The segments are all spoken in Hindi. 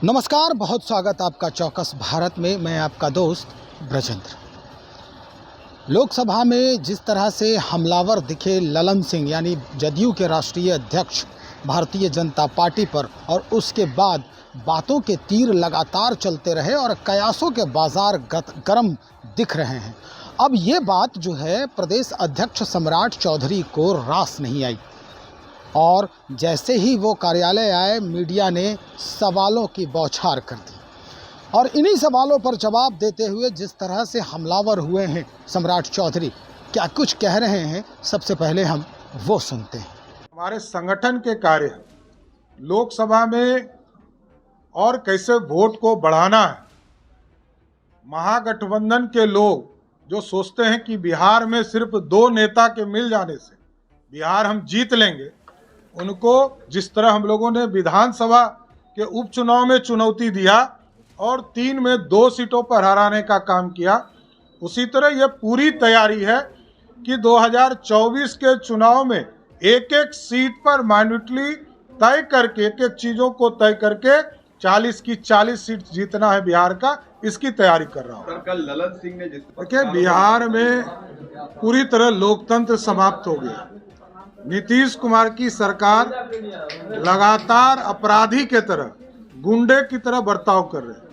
नमस्कार, बहुत स्वागत आपका चौकस भारत में। मैं आपका दोस्त ब्रजेंद्र। लोकसभा में जिस तरह से हमलावर दिखे ललन सिंह यानी जदयू के राष्ट्रीय अध्यक्ष भारतीय जनता पार्टी पर, और उसके बाद बातों के तीर लगातार चलते रहे और कयासों के बाजार गर्म दिख रहे हैं। अब ये बात जो है प्रदेश अध्यक्ष सम्राट चौधरी को रास नहीं आई और जैसे ही वो कार्यालय आए मीडिया ने सवालों की बौछार कर दी और इन्हीं सवालों पर जवाब देते हुए जिस तरह से हमलावर हुए हैं सम्राट चौधरी, क्या कुछ कह रहे हैं, सबसे पहले हम वो सुनते हैं। हमारे संगठन के कार्य लोकसभा में और कैसे वोट को बढ़ाना है। महागठबंधन के लोग जो सोचते हैं कि बिहार में सिर्फ 2 नेता के मिल जाने से बिहार हम जीत लेंगे, उनको जिस तरह हम लोगों ने विधानसभा के उपचुनाव में चुनौती दिया और 3 में 2 सीटों पर हराने का काम किया, उसी तरह ये पूरी तैयारी है कि 2024 के चुनाव में एक एक सीट पर माइनॉरिटी तय करके, एक एक चीज़ों को तय करके 40 की 40 सीट जीतना है बिहार का, इसकी तैयारी कर रहा हूँ। सर, कल ललन सिंह ने देखिए, बिहार में पूरी तरह लोकतंत्र समाप्त हो गया। नीतीश कुमार की सरकार लगातार अपराधी के तरह, गुंडे की तरह बर्ताव कर रहे हैं।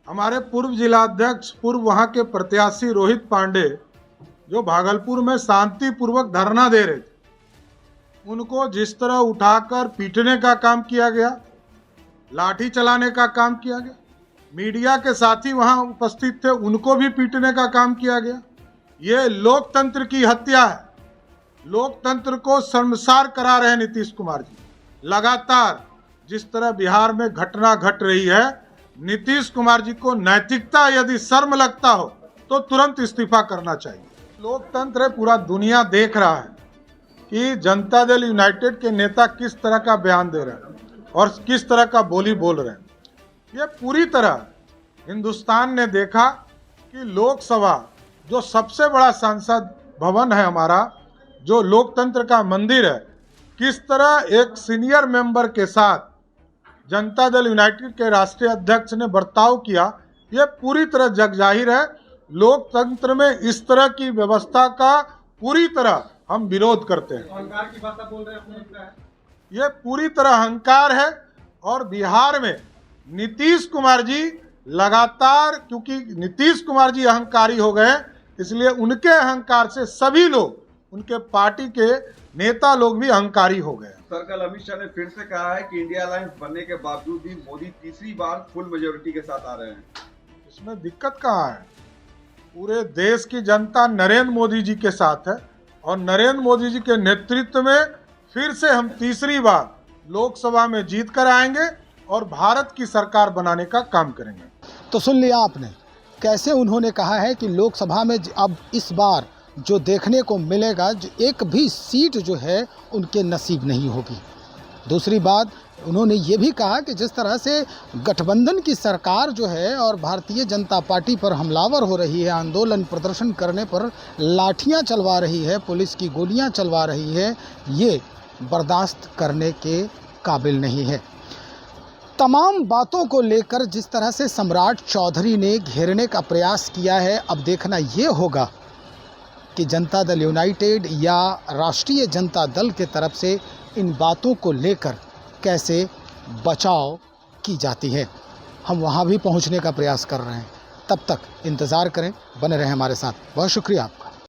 हमारे पूर्व जिलाध्यक्ष, पूर्व वहां के प्रत्याशी रोहित पांडे, जो भागलपुर में शांतिपूर्वक धरना दे रहे थे, उनको जिस तरह उठाकर पीटने का काम किया गया, लाठी चलाने का काम किया गया, मीडिया के साथी वहां उपस्थित थे, उनको भी पीटने का काम किया गया। ये लोकतंत्र की हत्या है। लोकतंत्र को शर्मसार करा रहे हैं नीतीश कुमार जी। लगातार जिस तरह बिहार में घटना घट रही है, नीतीश कुमार जी को नैतिकता यदि शर्म लगता हो तो तुरंत इस्तीफा करना चाहिए। लोकतंत्र है, पूरा दुनिया देख रहा है कि जनता दल यूनाइटेड के नेता किस तरह का बयान दे रहे हैं और किस तरह का बोली बोल रहे हैं। ये पूरी तरह हिंदुस्तान ने देखा कि लोकसभा, जो सबसे बड़ा संसद भवन है हमारा, जो लोकतंत्र का मंदिर है, किस तरह एक सीनियर मेंबर के साथ जनता दल यूनाइटेड के राष्ट्रीय अध्यक्ष ने बर्ताव किया, ये पूरी तरह जगजाहिर है। लोकतंत्र में इस तरह की व्यवस्था का पूरी तरह हम विरोध करते हैं। अहंकार की भाषा बोल रहे हैं, ये पूरी तरह अहंकार है। और बिहार में नीतीश कुमार जी लगातार, क्योंकि नीतीश कुमार जी अहंकारी हो गए, इसलिए उनके अहंकार से सभी लोग, उनके पार्टी के नेता लोग भी अहंकारी हो गए। सर, कल अमित शाह ने फिर से कहा है कि इंडिया अलायंस बनने के बावजूद भी मोदी तीसरी बार फुल मेजोरिटी के साथ आ रहे हैं। इसमें दिक्कत कहाँ है? पूरे देश की जनता नरेंद्र मोदी जी के साथ है और नरेंद्र मोदी जी के नेतृत्व में फिर से हम तीसरी बार लोकसभा में जीत कर आएंगे और भारत की सरकार बनाने का काम करेंगे। तो सुन लिया आपने कैसे उन्होंने कहा है कि लोकसभा में अब इस बार जो देखने को मिलेगा, जो एक भी सीट जो है उनके नसीब नहीं होगी। दूसरी बात, उन्होंने ये भी कहा कि जिस तरह से गठबंधन की सरकार जो है और भारतीय जनता पार्टी पर हमलावर हो रही है, आंदोलन प्रदर्शन करने पर लाठियां चलवा रही है, पुलिस की गोलियां चलवा रही है, ये बर्दाश्त करने के काबिल नहीं है। तमाम बातों को लेकर जिस तरह से सम्राट चौधरी ने घेरने का प्रयास किया है, अब देखना ये होगा कि जनता दल यूनाइटेड या राष्ट्रीय जनता दल के तरफ से इन बातों को लेकर कैसे बचाव की जाती है। हम वहाँ भी पहुँचने का प्रयास कर रहे हैं। तब तक इंतज़ार करें, बने रहें हमारे साथ। बहुत शुक्रिया आपका।